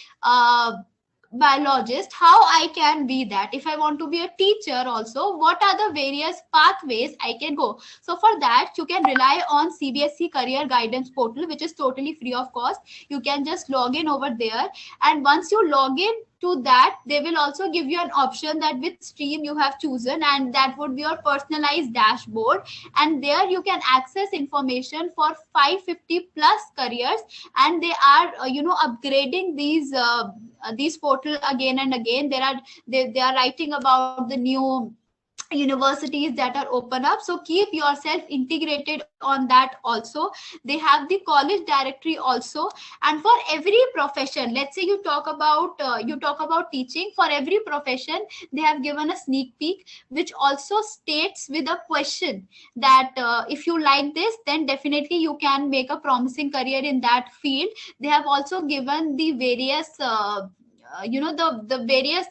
biologist, how I can be that? If I want to be a teacher also, what are the various pathways I can go? So for that, you can rely on CBSE career guidance portal, which is totally free of cost. You can just log in over there, and once you log in to that, they will also give you an option that which stream you have chosen, and that would be your personalized dashboard. And there you can access information for 550 plus careers, and they are upgrading these portal again and again. They are writing about the new universities that are open up, so keep yourself integrated on that also. They have the college directory also. And for every profession, let's say you talk about teaching, for every profession they have given a sneak peek, which also states with a question that if you like this, then definitely you can make a promising career in that field. They have also given the various the various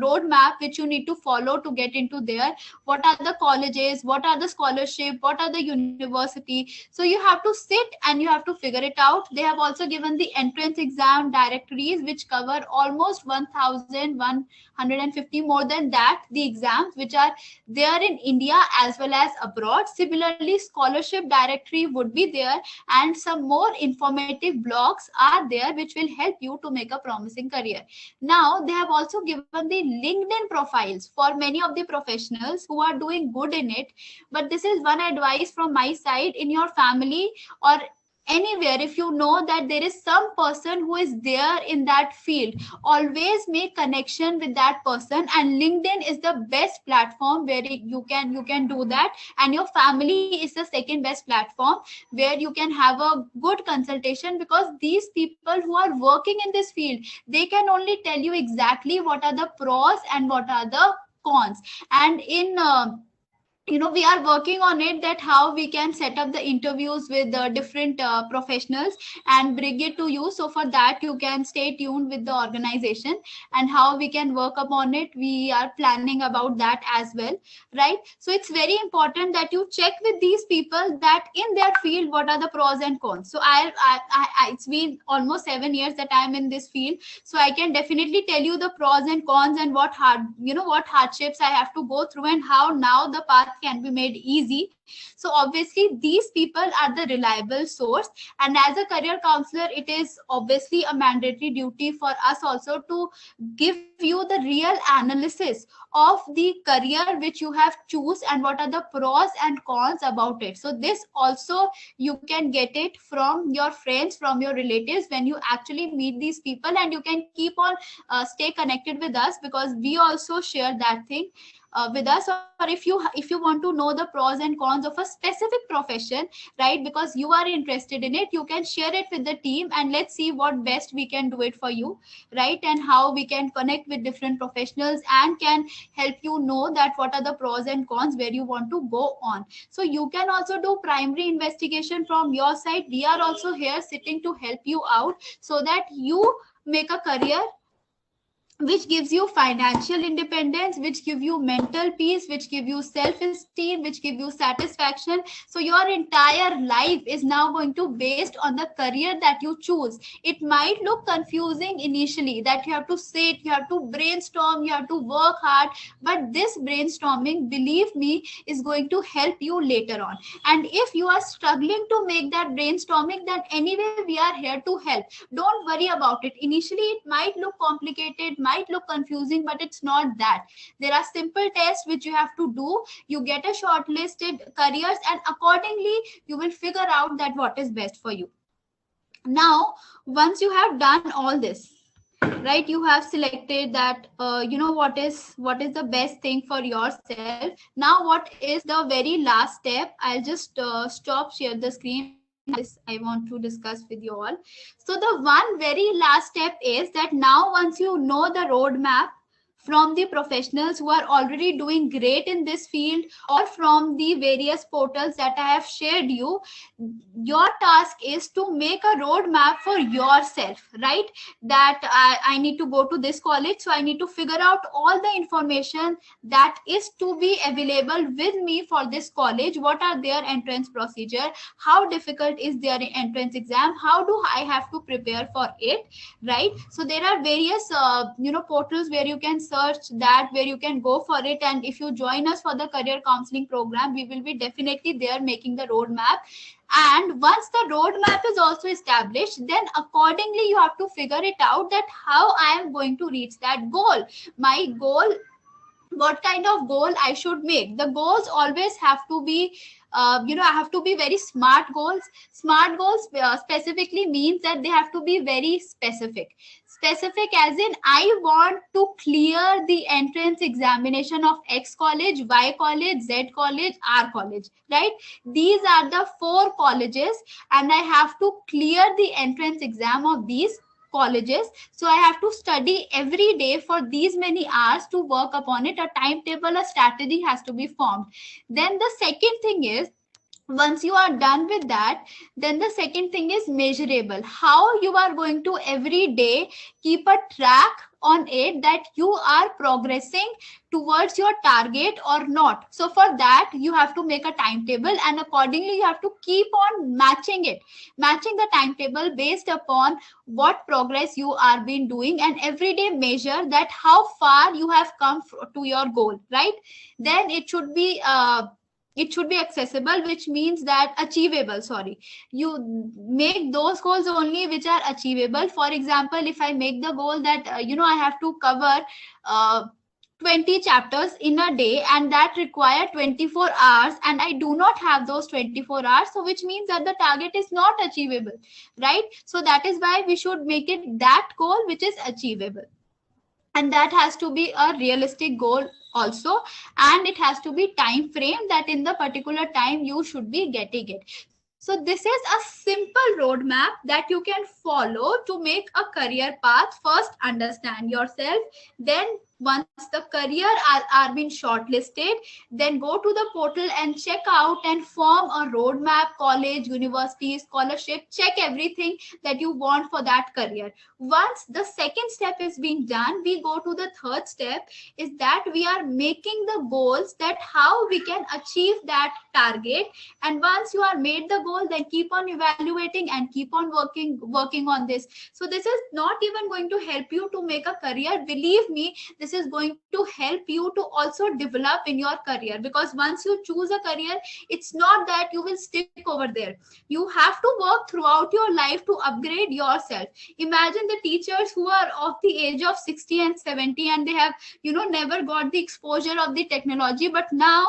roadmap which you need to follow to get into there. What are the colleges, what are the scholarship, what are the university? So you have to sit and you have to figure it out. They have also given the entrance exam directories, which cover almost 1150, more than that, the exams which are there in India as well as abroad. Similarly, scholarship directory would be there, and some more informative blogs are there which will help you to make a promising career. Now they have also given the LinkedIn profiles for many of the professionals who are doing good in it. But this is one advice from my side: in your family or anywhere, if you know that there is some person who is there in that field, always make connection with that person. And LinkedIn is the best platform where you can do that, and your family is the second best platform where you can have a good consultation, because these people who are working in this field, they can only tell you exactly what are the pros and what are the cons. And in we are working on it, that how we can set up the interviews with the different professionals and bring it to you. So for that, you can stay tuned with the organization, and how we can work upon it, we are planning about that as well, right? So it's very important that you check with these people that in their field, what are the pros and cons. So I it's been almost 7 years that I'm in this field, so I can definitely tell you the pros and cons, and what hardships I have to go through, and how now the path can be made easy. So obviously these people are the reliable source, and as a career counselor it is obviously a mandatory duty for us also to give you the real analysis of the career which you have choose and what are the pros and cons about it. So this also you can get it from your friends, from your relatives, when you actually meet these people, and you can keep on stay connected with us, because we also share that thing with us. Or if you want to know the pros and cons of a specific profession, right, because you are interested in it, you can share it with the team, and let's see what best we can do it for you, right, and how we can connect with different professionals and can help you know that what are the pros and cons where you want to go on. So you can also do primary investigation from your side. We are also here sitting to help you out so that you make a career which gives you financial independence, which give you mental peace, which give you self-esteem, which give you satisfaction. So your entire life is now going to based on the career that you choose. It might look confusing initially, that you have to sit, you have to brainstorm, you have to work hard, but this brainstorming, believe me, is going to help you later on. And if you are struggling to make that brainstorming, then anyway we are here to help. Don't worry about it. Initially it might look complicated, might look confusing, but it's not that. There are simple tests which you have to do. You get a shortlisted careers, and accordingly you will figure out that what is best for you. Now once you have done all this, right, you have selected that what is the best thing for yourself. Now what is the very last step? I'll just stop share the screen. This I want to discuss with you all. So the one very last step is that now once you know the roadmap from the professionals who are already doing great in this field, or from the various portals that I have shared you, your task is to make a roadmap for yourself, right? That I need to go to this college, so I need to figure out all the information that is to be available with me for this college. What are their entrance procedure? How difficult is their entrance exam? How do I have to prepare for it, right? So there are various portals where you can search that, where you can go for it. And if you join us for the career counseling program, we will be definitely there making the roadmap. And once the roadmap is also established, then accordingly you have to figure it out that how I am going to reach that goal. My goal, what kind of goal I should make. The goals always have to be have to be very smart goals. Smart goals specifically means that they have to be very specific as in I want to clear the entrance examination of X college, Y college, Z college, R college, right? These are the 4 colleges, and I have to clear the entrance exam of these colleges. So I have to study every day for these many hours to work upon it. A timetable, a strategy has to be formed. Then the second thing is, once you are done with that, then the second thing is measurable. How you are going to every day keep a track on it that you are progressing towards your target or not. So for that you have to make a timetable, and accordingly you have to keep on matching the timetable based upon what progress you are been doing, and every day measure that how far you have come to your goal, right? Then it should be accessible, which means that achievable. You make those goals only which are achievable. For example, if I make the goal that I have to cover 20 chapters in a day, and that require 24 hours, and I do not have those 24 hours, so which means that the target is not achievable, right? So that is why we should make it that goal which is achievable, and that has to be a realistic goal also, and it has to be time frame that in the particular time you should be getting it. So this is a simple roadmap that you can follow to make a career path. First understand yourself, then once the career are been shortlisted, then go to the portal and check out and form a roadmap, college, university, scholarship, check everything that you want for that career. Once the second step is being done, we go to the third step, is that we are making the goals, that how we can achieve that target. And once you are made the goal, then keep on evaluating and keep on working on this. So this is not even going to help you to make a career. Believe me, this this is going to help you to also develop in your career, because once you choose a career, it's not that you will stick over there. You have to work throughout your life to upgrade yourself. Imagine the teachers who are of the age of 60 and 70, and they have, never got the exposure of the technology, but now,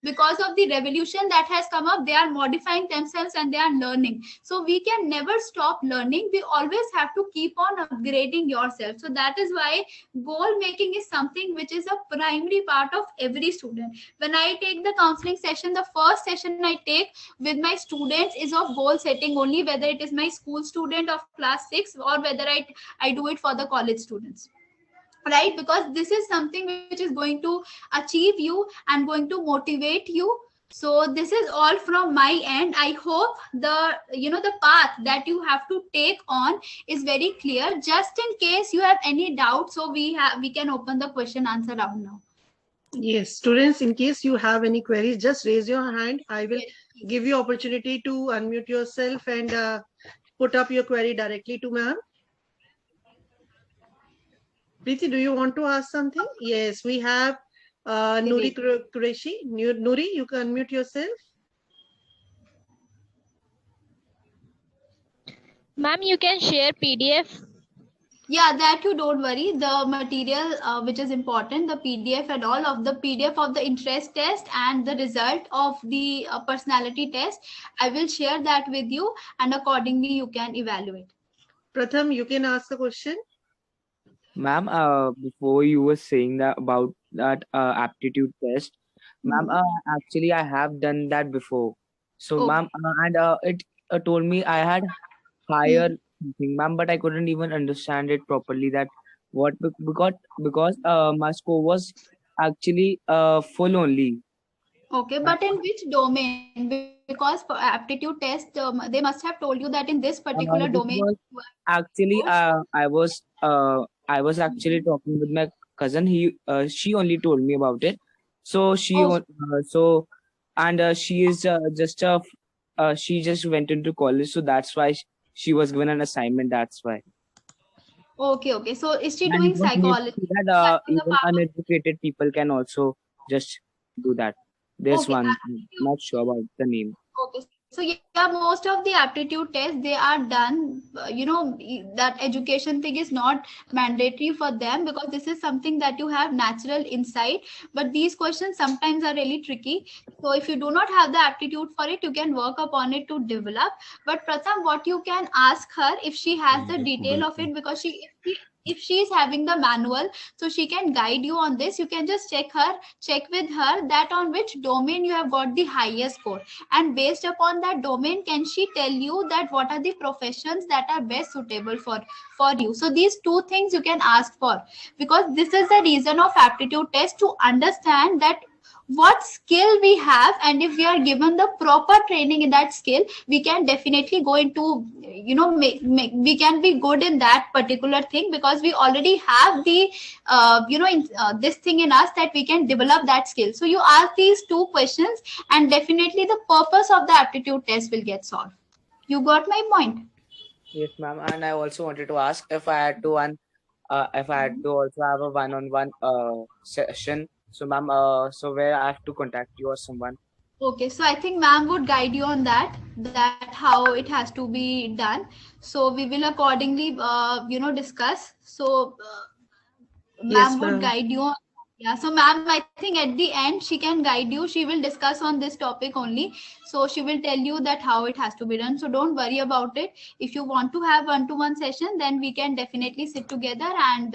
because of the revolution that has come up, they are modifying themselves and they are learning. So we can never stop learning. We always have to keep on upgrading yourself. So that is why goal making is something which is a primary part of every student. When I take the counseling session, the first session I take with my students is of goal setting only, whether it is my school student of class 6 or whether I do it for the college students, right? Because this is something which is going to achieve you and going to motivate you. So this is all from my end. I hope the path that you have to take on is very clear. Just in case you have any doubt, so we can open the question answer round now. Yes, students, in case you have any queries, just raise your hand. I will Yes. give you opportunity to unmute yourself and put up your query directly to ma'am. Preeti, do you want to ask something? Yes, we have Nuri Qureshi. Nuri, you can unmute yourself. Ma'am, you can share PDF. Yeah, that you don't worry. The material which is important, the PDF and all of the PDF of the interest test and the result of the personality test, I will share that with you, and accordingly you can evaluate. Pratham, you can ask the question. Ma'am, before you were saying that about that aptitude test, ma'am, actually I have done that before. So, Okay. ma'am, and it told me I had higher something, ma'am, but I couldn't even understand it properly. That what because my score was actually full only. Okay, but in which domain? Because for aptitude test, they must have told you that in this particular This domain was you are actually good. I was actually talking with my cousin. She only told me about it. So Oh, she is she just went into college, so that's why she was given an assignment. That's why. okay. So is she And it doing was made to psychology? see that That was a even part of. uneducated people can also just do that. There's Okay, one, I'm aptitude. not sure about the name. Okay, so yeah, most of the aptitude tests they are done. That education thing is not mandatory for them, because this is something that you have natural insight. But these questions sometimes are really tricky. So if you do not have the aptitude for it, you can work upon it to develop. But Pratham, what you can ask her if she has the detail of it, because if she is having the manual, so she can guide you on this. You can just check with her that on which domain you have got the highest score, and based upon that domain, can she tell you that what are the professions that are best suitable for you. So these two things you can ask for, because this is the reason of aptitude test, to understand that what skill we have, and if we are given the proper training in that skill, we can definitely go into, we can be good in that particular thing, because we already have the this thing in us, that we can develop that skill. So you ask these two questions, and definitely the purpose of the aptitude test will get solved. You got my point? Yes, ma'am. And I also wanted to ask if I had to if I had to also have a one-on-one session. So, ma'am, so where I have to contact you or someone. Okay, so I think ma'am would guide you on that how it has to be done. So we will accordingly discuss. So Yes, ma'am would ma'am. guide you on. Yeah, so ma'am, I think at the end she can guide you. She will discuss on this topic only. So she will tell you that how it has to be done. So don't worry about it. If you want to have one-to-one session, then we can definitely sit together, and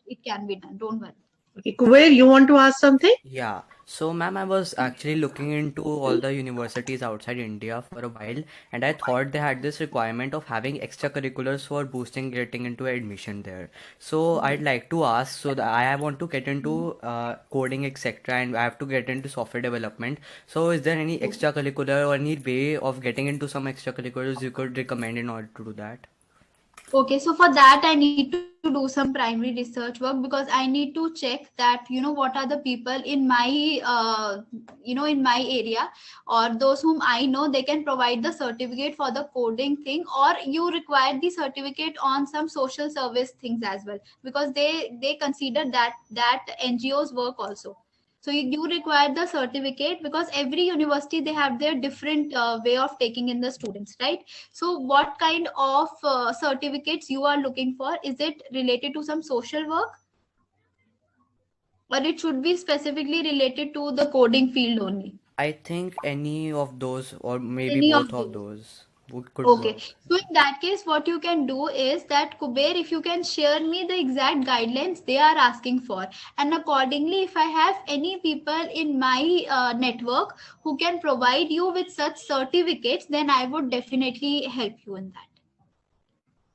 it can be done. Don't worry. Okay, Kuber, you want to ask something? Yeah, so ma'am, I was actually looking into all the universities outside India for a while, and I thought they had this requirement of having extracurriculars for boosting getting into admission there. So I'd like to ask, so that I want to get into coding, etc., and I have to get into software development. So is there any extracurricular or any way of getting into some extracurriculars you could recommend in order to do that? Okay, so for that I need to do some primary research work, because I need to check that what are the people in my in my area, or those whom I know, they can provide the certificate for the coding thing, or you require the certificate on some social service things as well, because they consider that NGOs work also. So you require the certificate, because every university they have their different way of taking in the students, right? So what kind of certificates you are looking for? Is it related to some social work, or it should be specifically related to the coding field only? I think any of those, or maybe Any of both of those. those, could Okay, work. so in that case, what you can do is that, Kuber, if you can share me the exact guidelines they are asking for, and accordingly, if I have any people in my network who can provide you with such certificates, then I would definitely help you in that.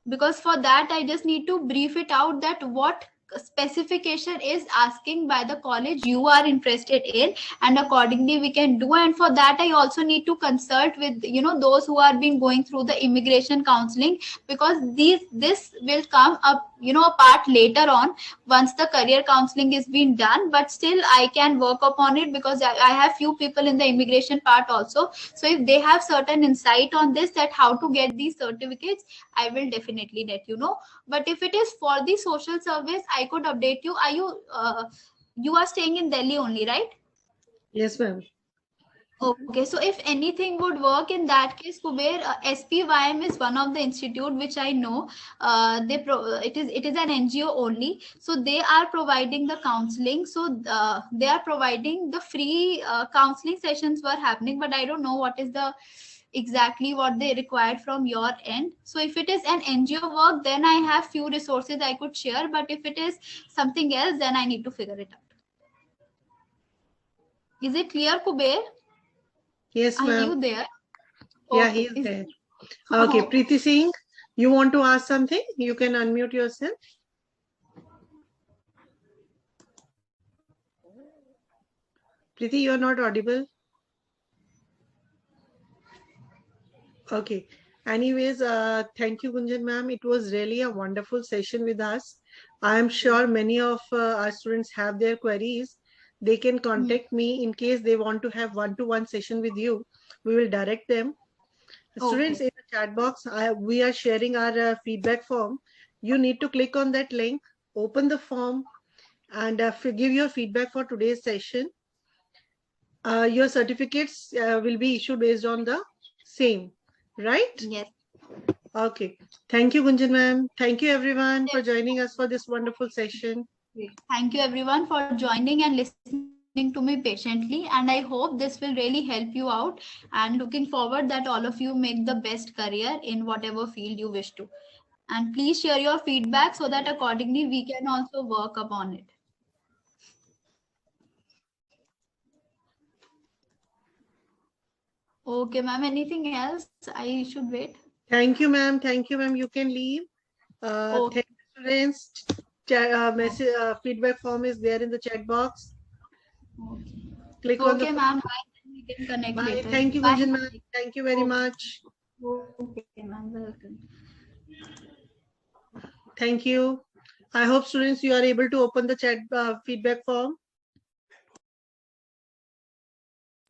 Because for that I just need to brief it out that what specification is asking by the college you are interested in, and accordingly we can do. And for that I also need to consult with those who are been going through the immigration counseling, because this will come up a part later on, once the career counseling is being done. But still I can work upon it, because I have few people in the immigration part also. So if they have certain insight on this, that how to get these certificates, I will definitely let you know. But if it is for the social service, I could update you. Are you are staying in Delhi only, right? Yes, ma'am. Okay, so if anything would work in that case, Kuber, SPYM is one of the institute which I know. It is an NGO only, so they are providing the counseling. So they are providing the free counseling sessions were happening, but I don't know what is the exactly what they required from your end. So if it is an NGO work, then I have few resources I could share. But if it is something else, then I need to figure it out. Is it clear, Kuber? Yes, Are ma'am. you there? Yeah, Okay. he is there. Okay, Preeti Singh, you want to ask something? You can unmute yourself. Preeti, you are not audible. Okay. Anyways, thank you, Gunjan ma'am. It was really a wonderful session with us. I am sure many of our students have their queries. They can contact me in case they want to have one-to-one session with you. We will direct them. Students, Okay. in the chat box, we are sharing our feedback form. You need to click on that link, open the form, and give your feedback for today's session. Your certificates will be issued based on the same, right? Yes. Okay. Thank you, Gunjan ma'am. Thank you, everyone, for joining us for this wonderful session. Thank you everyone for joining and listening to me patiently. And I hope this will really help you out. And looking forward that all of you make the best career in whatever field you wish to. And please share your feedback so that accordingly we can also work upon it. Okay, ma'am. Anything else? I should wait. Thank you, ma'am. Thank you, ma'am. You can leave. Okay. Thank you, students. Feedback form is there in the chat box. Okay. Click on the Okay, form. ma'am. Bye. We can connect Bye. later. Thank you, Bye. Gunjan ma'am. Thank you very much. Okay, ma'am. Welcome. Thank you. I hope students you are able to open the chat feedback form.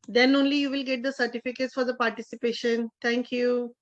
Then only you will get the certificates for the participation. Thank you.